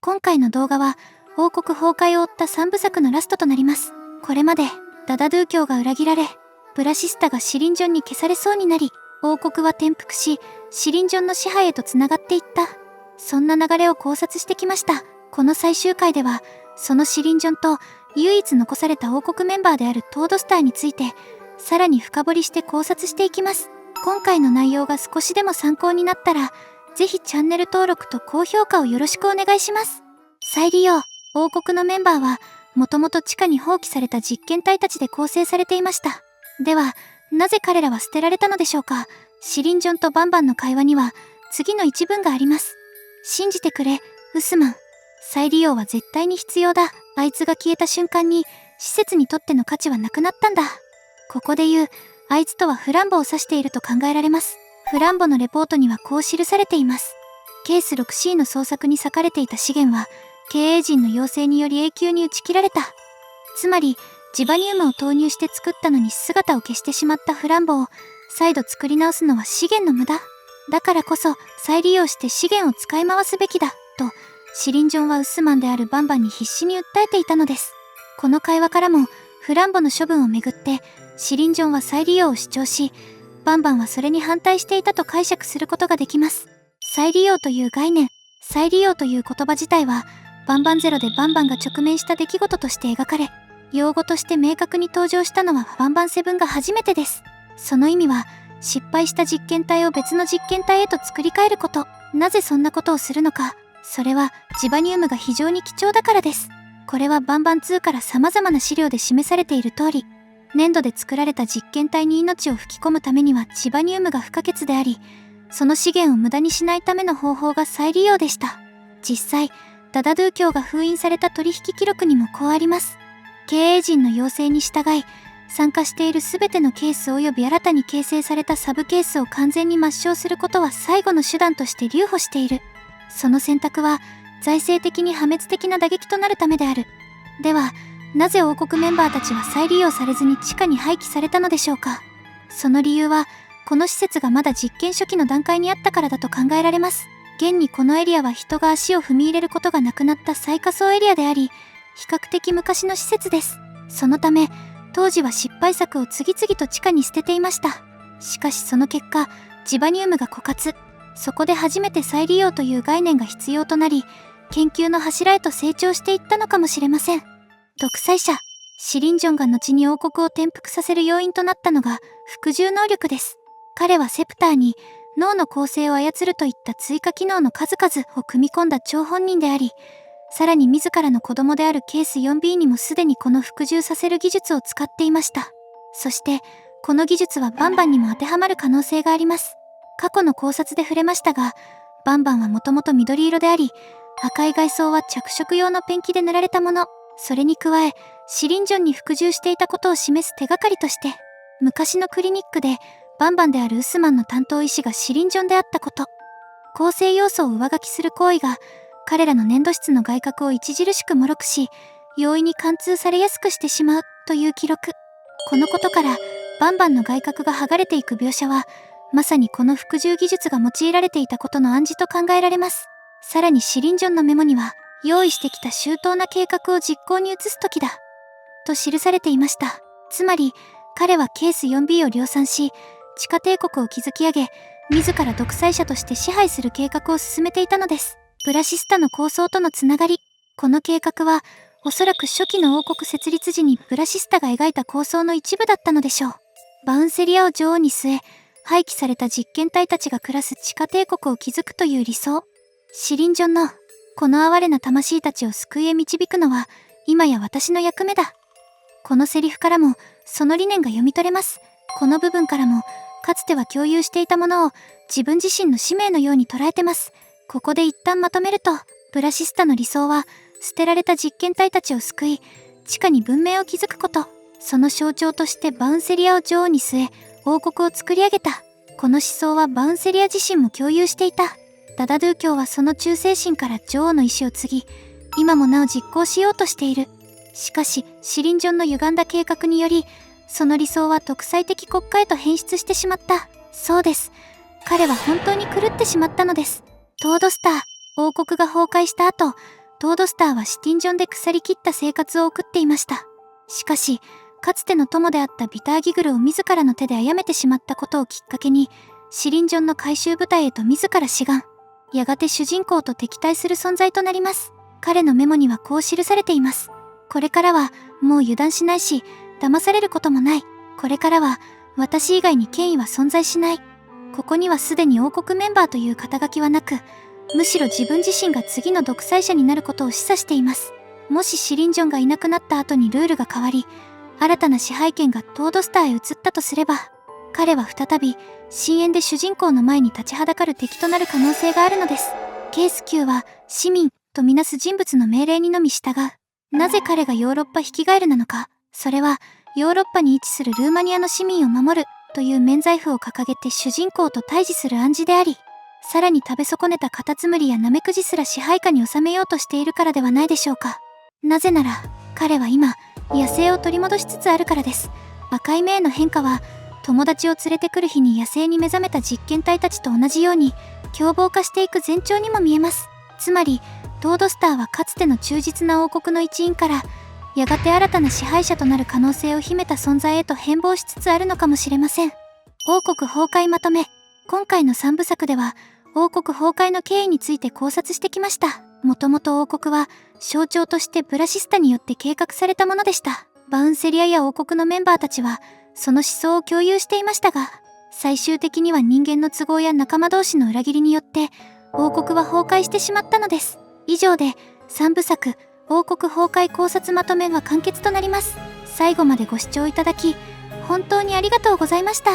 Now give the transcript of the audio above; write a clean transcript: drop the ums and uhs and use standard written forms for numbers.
今回の動画は王国崩壊を追った3部作のラストとなります。これまでダダドゥ教が裏切られ、ブラシスタがシリンジョンに消されそうになり、王国は転覆し、シリンジョンの支配へとつながっていった。そんな流れを考察してきました。この最終回では、そのシリンジョンと唯一残された王国メンバーであるトードスターについて、さらに深掘りして考察していきます。今回の内容が少しでも参考になったら、ぜひチャンネル登録と高評価をよろしくお願いします。再利用、王国のメンバーは、もともと地下に放棄された実験体たちで構成されていました。では、なぜ彼らは捨てられたのでしょうか。シリンジョンとバンバンの会話には、次の一文があります。信じてくれ、ウスマン。再利用は絶対に必要だ。あいつが消えた瞬間に、施設にとっての価値はなくなったんだ。ここで言う、あいつとはフランボを指していると考えられます。フランボのレポートにはこう記されています。ケース 6C の捜索に割かれていた資源は、経営陣の要請により永久に打ち切られた。つまり、ジバニウムを投入して作ったのに姿を消してしまったフランボを再度作り直すのは資源の無駄。だからこそ再利用して資源を使い回すべきだ、とシリンジョンはウスマンであるバンバンに必死に訴えていたのです。この会話からもフランボの処分をめぐってシリンジョンは再利用を主張し、バンバンはそれに反対していたと解釈することができます。再利用という概念、再利用という言葉自体はバンバンゼロでバンバンが直面した出来事として描かれ、用語として明確に登場したのはバンバンセブンが初めてです。その意味は、失敗した実験体を別の実験体へと作り変えること。なぜそんなことをするのか。それは、ジバニウムが非常に貴重だからです。これはバンバン2から様々な資料で示されている通り、粘土で作られた実験体に命を吹き込むためにはジバニウムが不可欠であり、その資源を無駄にしないための方法が再利用でした。実際、ダダドゥ教が封印された取引記録にもこうあります。経営陣の要請に従い、参加しているすべてのケース及び新たに形成されたサブケースを完全に抹消することは最後の手段として留保している。その選択は財政的に破滅的な打撃となるためである。では、なぜ王国メンバーたちは再利用されずに地下に廃棄されたのでしょうか。その理由は、この施設がまだ実験初期の段階にあったからだと考えられます。現にこのエリアは人が足を踏み入れることがなくなった最下層エリアであり、比較的昔の施設です。そのため、当時は失敗作を次々と地下に捨てていました。しかしその結果、ジバニウムが枯渇。そこで初めて再利用という概念が必要となり、研究の柱へと成長していったのかもしれません。独裁者、シリンジョンが後に王国を転覆させる要因となったのが、服従能力です。彼はセプターに、脳の構成を操るといった追加機能の数々を組み込んだ張本人であり、さらに自らの子供であるケース 4B にもすでにこの服従させる技術を使っていました。そして、この技術はバンバンにも当てはまる可能性があります。過去の考察で触れましたが、バンバンはもともと緑色であり、赤い外装は着色用のペンキで塗られたもの。それに加え、シリンジョンに服従していたことを示す手がかりとして、昔のクリニックでバンバンであるウスマンの担当医師がシリンジョンであったこと。構成要素を上書きする行為が、彼らの粘土質の外郭を著しく脆くし、容易に貫通されやすくしてしまうという記録。このことから、バンバンの外郭が剥がれていく描写は、まさにこの服従技術が用いられていたことの暗示と考えられます。さらにシリンジョンのメモには、用意してきた周到な計画を実行に移す時だ、と記されていました。つまり、彼はケース 4B を量産し、地下帝国を築き上げ、自ら独裁者として支配する計画を進めていたのです。ブラシスタの構想とのつながり。この計画は、おそらく初期の王国設立時にブラシスタが描いた構想の一部だったのでしょう。バウンセリアを女王に据え、廃棄された実験体たちが暮らす地下帝国を築くという理想。シリンジョンの、この哀れな魂たちを救いへ導くのは、今や私の役目だ。このセリフからも、その理念が読み取れます。この部分からも、かつては共有していたものを、自分自身の使命のように捉えてます。ここで一旦まとめると、ブラシスタの理想は、捨てられた実験体たちを救い、地下に文明を築くこと。その象徴としてバウンセリアを女王に据え、王国を作り上げた。この思想はバウンセリア自身も共有していた。ダダドゥ教はその忠誠心から女王の意志を継ぎ、今もなお実行しようとしている。しかし、シリンジョンの歪んだ計画により、その理想は独裁的国家へと変質してしまった。そうです。彼は本当に狂ってしまったのです。トードスター、王国が崩壊した後、トードスターはシティンジョンで腐りきった生活を送っていました。しかし、かつての友であったビターギグルを自らの手で殺めてしまったことをきっかけに、シリンジョンの回収部隊へと自ら志願。やがて主人公と敵対する存在となります。彼のメモにはこう記されています。これからはもう油断しないし、騙されることもない。これからは私以外に権威は存在しない。ここにはすでに王国メンバーという肩書きはなく、むしろ自分自身が次の独裁者になることを示唆しています。もしシリンジョンがいなくなった後にルールが変わり、新たな支配権がトードスターへ移ったとすれば、彼は再び深淵で主人公の前に立ちはだかる敵となる可能性があるのです。ケース Q は市民とみなす人物の命令にのみ従う。なぜ彼がヨーロッパヒキガエルなのか。それはヨーロッパに位置するルーマニアの市民を守るという免罪符を掲げて主人公と対峙する暗示であり、さらに食べ損ねたカタツムリやナメクジすら支配下に収めようとしているからではないでしょうか。なぜなら彼は今野生を取り戻しつつあるからです。赤い目への変化は友達を連れてくる日に野生に目覚めた実験体たちと同じように凶暴化していく前兆にも見えます。つまりトードスターはかつての忠実な王国の一員からやがて新たな支配者となる可能性を秘めた存在へと変貌しつつあるのかもしれません。王国崩壊まとめ。今回の3部作では王国崩壊の経緯について考察してきました。もともと王国は象徴としてブラシスタによって計画されたものでした。バウンセリアや王国のメンバーたちはその思想を共有していましたが、最終的には人間の都合や仲間同士の裏切りによって王国は崩壊してしまったのです。以上で3部作王国崩壊考察まとめは完結となります。最後までご視聴いただき本当にありがとうございました。